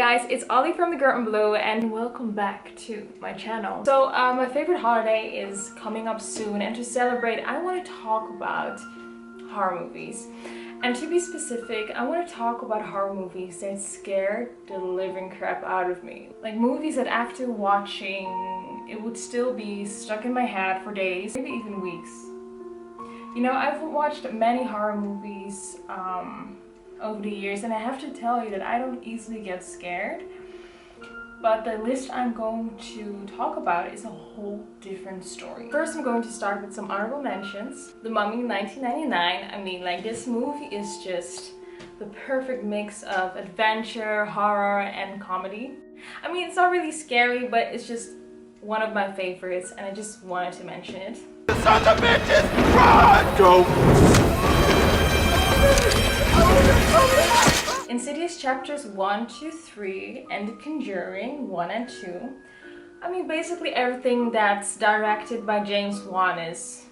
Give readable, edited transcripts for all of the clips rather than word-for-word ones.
guys, it's Ollie from The Girl in Blue and welcome back to my channel. So my favorite holiday is coming up soon, and to celebrate I want to talk about horror movies. And to be specific, I want to talk about horror movies that scared the living crap out of me. Like movies that after watching it would still be stuck in my head for days, maybe even weeks. You know, I've watched many horror movies over the years, and I have to tell you that I don't easily get scared. But the list I'm going to talk about is a whole different story. First, I'm going to start with some honorable mentions. The Mummy 1999. I mean, like, this movie is just the perfect mix of adventure, horror, and comedy. I mean, it's not really scary, but it's just one of my favorites, and I just wanted to mention it. The sons of bitches! Run! Go! Insidious Chapters 1, 2, 3 and The Conjuring 1 and 2. I mean, basically everything that's directed by James Wan is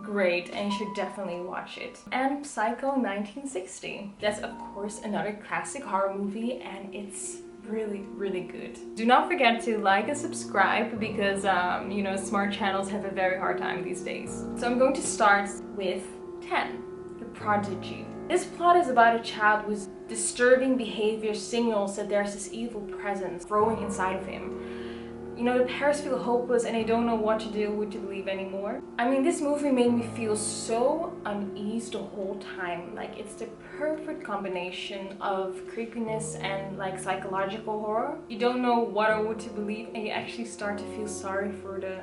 great and you should definitely watch it. And Psycho 1960. That's of course another classic horror movie, and it's really good. Do not forget to like and subscribe because you know, smart channels have a very hard time these days. So I'm going to start with 10, The Prodigy. This plot is about a child whose disturbing behavior signals that there's this evil presence growing inside of him. You know, the parents feel hopeless and they don't know what to do, what to believe anymore. I mean, this movie made me feel so uneasy the whole time. Like, it's the perfect combination of creepiness and like psychological horror. You don't know what or what to believe, and you actually start to feel sorry for the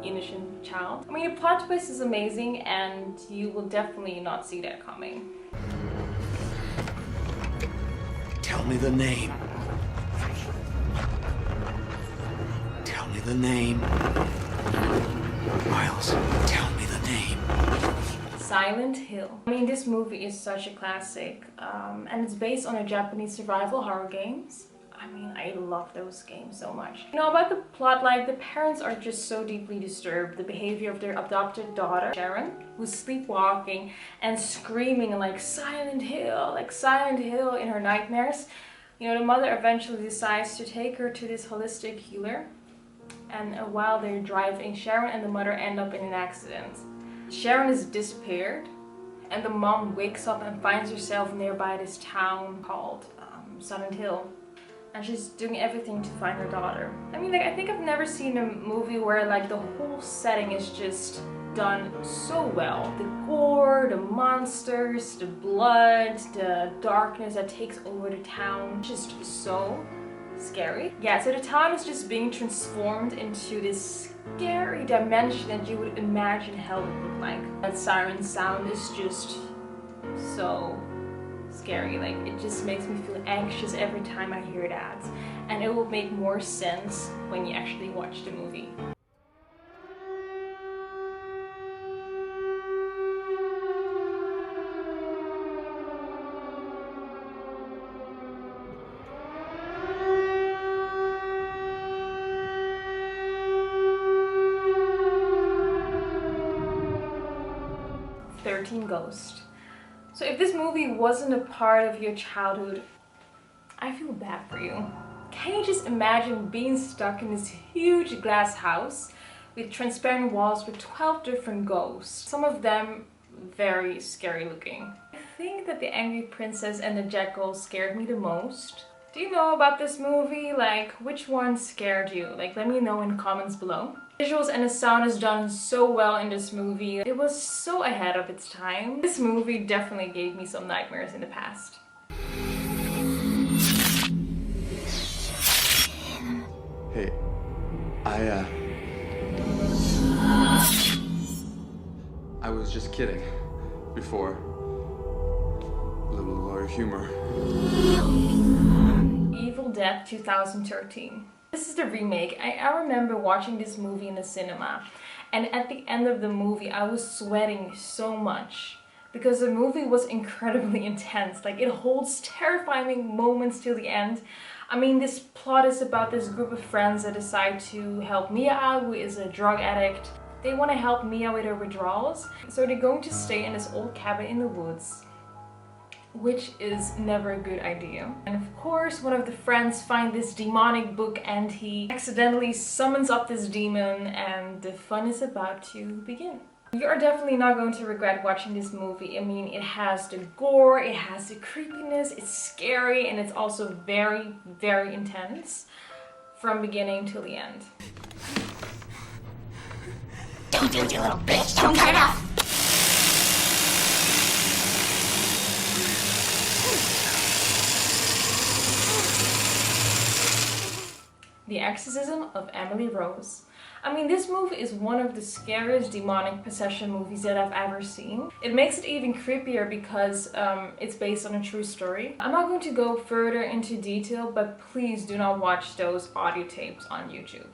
innocent child. I mean, the plot twist is amazing and you will definitely not see that coming. Tell me the name. Tell me the name. Miles, tell me the name. Silent Hill. I mean, this movie is such a classic, and it's based on a Japanese survival horror games. I mean, I love those games so much. You know, about the plot, like, the parents are just so deeply disturbed. The behavior of their adopted daughter, Sharon, who's sleepwalking and screaming like Silent Hill in her nightmares. You know, the mother eventually decides to take her to this holistic healer. And while they're driving, Sharon and the mother end up in an accident. Sharon is disappeared, and the mom wakes up and finds herself nearby this town called Silent Hill. And she's doing everything to find her daughter. I mean, like, I think I've never seen a movie where like the whole setting is just done so well. The gore, the monsters, the blood, the darkness that takes over the town. Just so scary. Yeah, so the town is just being transformed into this scary dimension that you would imagine hell would look like. That siren sound is just so scary. Like, it just makes me feel anxious every time I hear that, and it will make more sense when you actually watch the movie. Ghost. So if this movie wasn't a part of your childhood, I feel bad for you. Can you just imagine being stuck in this huge glass house with transparent walls with 12 different ghosts, some of them very scary looking? I think that The Angry Princess and the Jackal scared me the most. Do you know about this movie? Like, which one scared you? Like, let me know in the comments below. Visuals and the sound is done so well in this movie. It was so ahead of its time. This movie definitely gave me some nightmares in the past. Hey, I was just kidding before. A little humor. Evil Dead 2013. This is the remake. I remember watching this movie in the cinema, and at the end of the movie I was sweating so much because the movie was incredibly intense. Like, it holds terrifying moments till the end. I mean, this plot is about this group of friends that decide to help Mia out, who is a drug addict. They want to help Mia with her withdrawals, so they're going to stay in this old cabin in the woods. which is never a good idea. And of course, one of the friends finds this demonic book and he accidentally summons up this demon, and the fun is about to begin. You are definitely not going to regret watching this movie. I mean, it has the gore, it has the creepiness, it's scary, and it's also very, very intense from beginning till the end. Don't do it, you little bitch! Don't cut it off! The Exorcism of Emily Rose. I mean, this movie is one of the scariest demonic possession movies that I've ever seen. It makes it even creepier because it's based on a true story. I'm not going to go further into detail, but please do not watch those audio tapes on YouTube.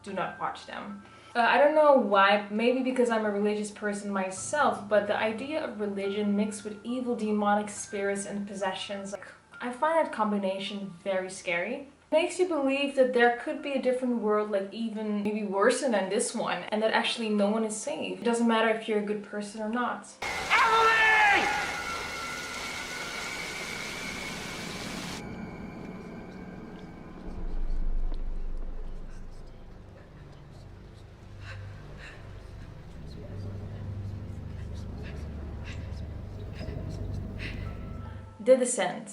Do not watch them. I don't know why, maybe because I'm a religious person myself, but the idea of religion mixed with evil demonic spirits and possessions, like, I find that combination very scary. Makes you believe that there could be a different world, like even maybe worse than this one, and that actually no one is safe. It doesn't matter if you're a good person or not. Emily! The Descent.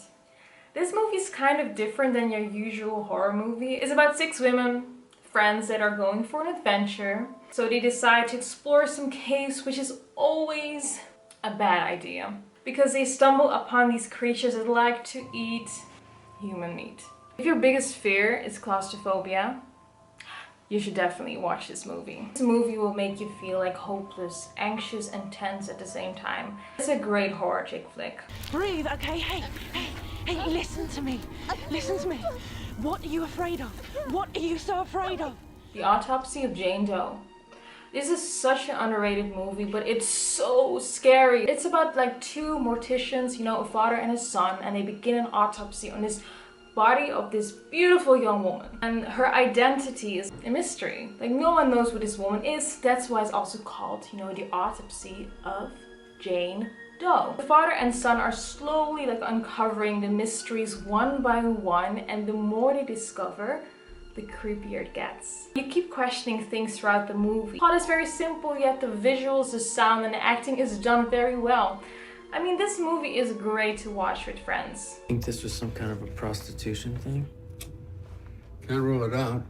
This movie is kind of different than your usual horror movie. It's about 6 women, friends that are going for an adventure. So they decide to explore some caves, which is always a bad idea, because they stumble upon these creatures that like to eat human meat. If your biggest fear is claustrophobia, you should definitely watch this movie. This movie will make you feel like hopeless, anxious, and tense at the same time. It's a great horror chick flick. Breathe, okay? Hey, listen to me. Listen to me. What are you afraid of? What are you so afraid of? The Autopsy of Jane Doe. This is such an underrated movie, but it's so scary. It's about like 2 morticians, you know, a father and a son, and they begin an autopsy on this body of this beautiful young woman. And her identity is a mystery. Like, no one knows what this woman is. That's why it's also called, you know, the Autopsy of Jane Doe. The father and son are slowly like uncovering the mysteries one by one, and the more they discover, the creepier it gets. You keep questioning things throughout the movie. The plot is very simple, yet the visuals, the sound, and the acting is done very well. I mean, this movie is great to watch with friends. I think this was some kind of a prostitution thing. Can't rule it out.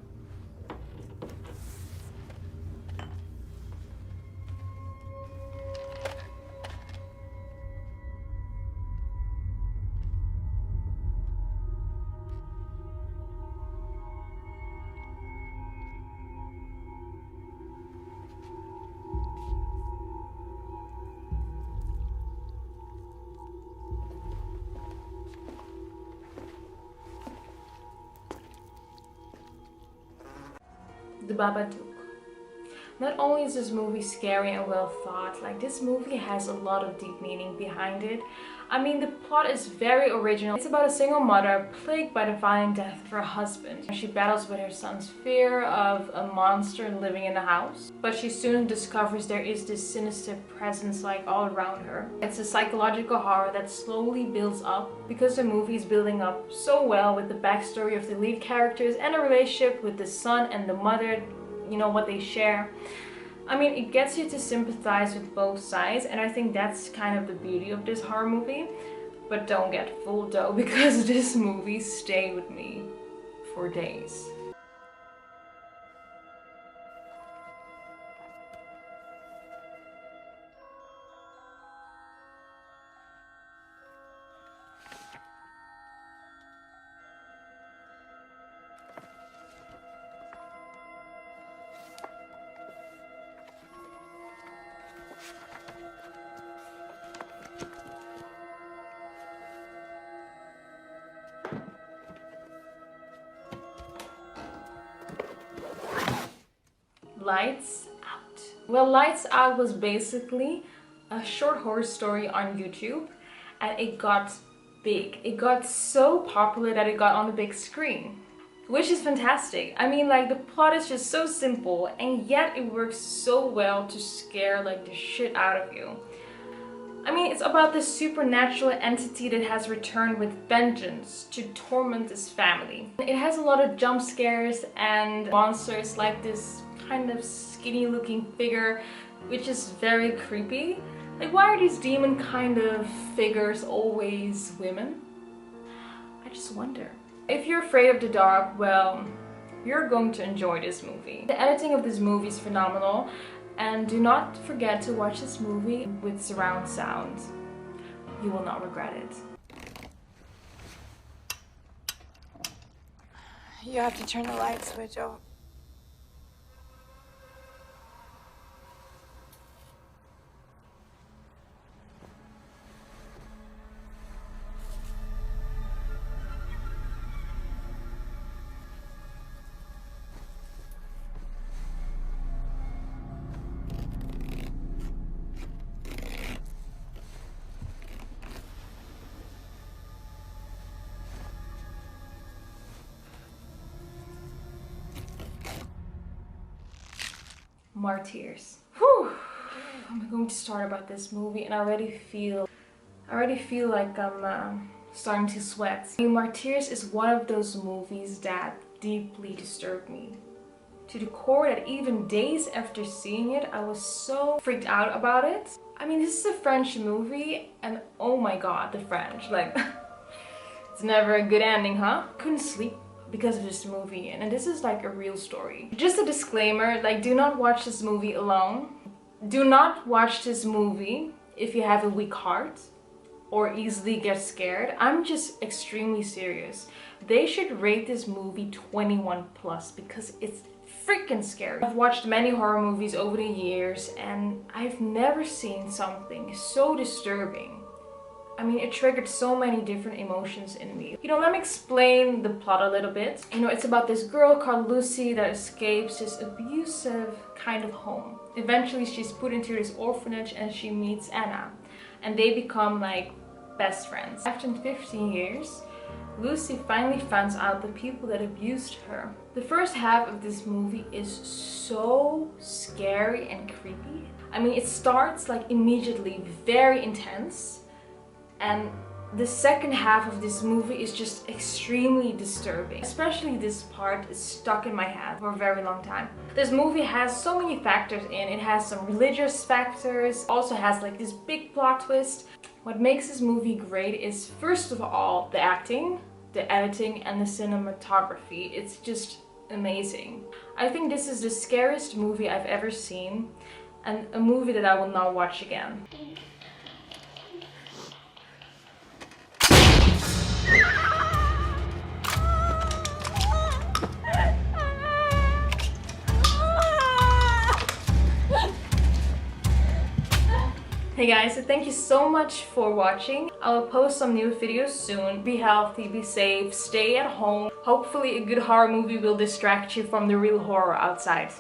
The Babadook. Not only is this movie scary and well thought, like this movie has a lot of deep meaning behind it. I mean, the plot is very original. It's about a single mother plagued by the violent death of her husband. She battles with her son's fear of a monster living in the house, but she soon discovers there is this sinister presence like all around her. It's a psychological horror that slowly builds up because the movie is building up so well with the backstory of the lead characters and the relationship with the son and the mother, you know, what they share. I mean, it gets you to sympathize with both sides, and I think that's kind of the beauty of this horror movie. But don't get fooled though, because this movie stayed with me for days. Lights Out. Well, Lights Out was basically a short horror story on YouTube, and it got big. It got so popular that it got on the big screen, which is fantastic. I mean, like, the plot is just so simple, and yet it works so well to scare like the shit out of you. I mean, it's about this supernatural entity that has returned with vengeance to torment his family. It has a lot of jump scares and monsters like this kind of skinny looking figure, which is very creepy. Like, why are these demon kind of figures always women? I just wonder. If you're afraid of the dark, well, you're going to enjoy this movie. The editing of this movie is phenomenal. And do not forget to watch this movie with surround sound. You will not regret it. You have to turn the light switch off. Martyrs. Whew. I'm going to start about this movie and I already feel like I'm starting to sweat. I mean, Martyrs is one of those movies that deeply disturbed me. To the core that even days after seeing it, I was so freaked out about it. I mean, this is a French movie and oh my god, the French. Like, it's never a good ending, huh? Couldn't sleep because of this movie, and this is like a real story. Just a disclaimer, like, do not watch this movie alone. Do not watch this movie if you have a weak heart or easily get scared. I'm just extremely serious. They should rate this movie 21+ because it's freaking scary. I've watched many horror movies over the years and I've never seen something so disturbing. I mean, it triggered so many different emotions in me. You know, let me explain the plot a little bit. You know, it's about this girl called Lucy that escapes this abusive kind of home. Eventually, she's put into this orphanage and she meets Anna. And they become like best friends. After 15 years, Lucy finally finds out the people that abused her. The first half of this movie is so scary and creepy. I mean, it starts like immediately very intense. And the second half of this movie is just extremely disturbing. Especially this part is stuck in my head for a very long time. This movie has so many factors in. It has some religious factors, also has like this big plot twist. What makes this movie great is, first of all, the acting, the editing, and the cinematography. It's just amazing. I think this is the scariest movie I've ever seen, and a movie that I will not watch again. Hey guys, so thank you so much for watching. I will post some new videos soon. Be healthy, be safe, stay at home. Hopefully a good horror movie will distract you from the real horror outside.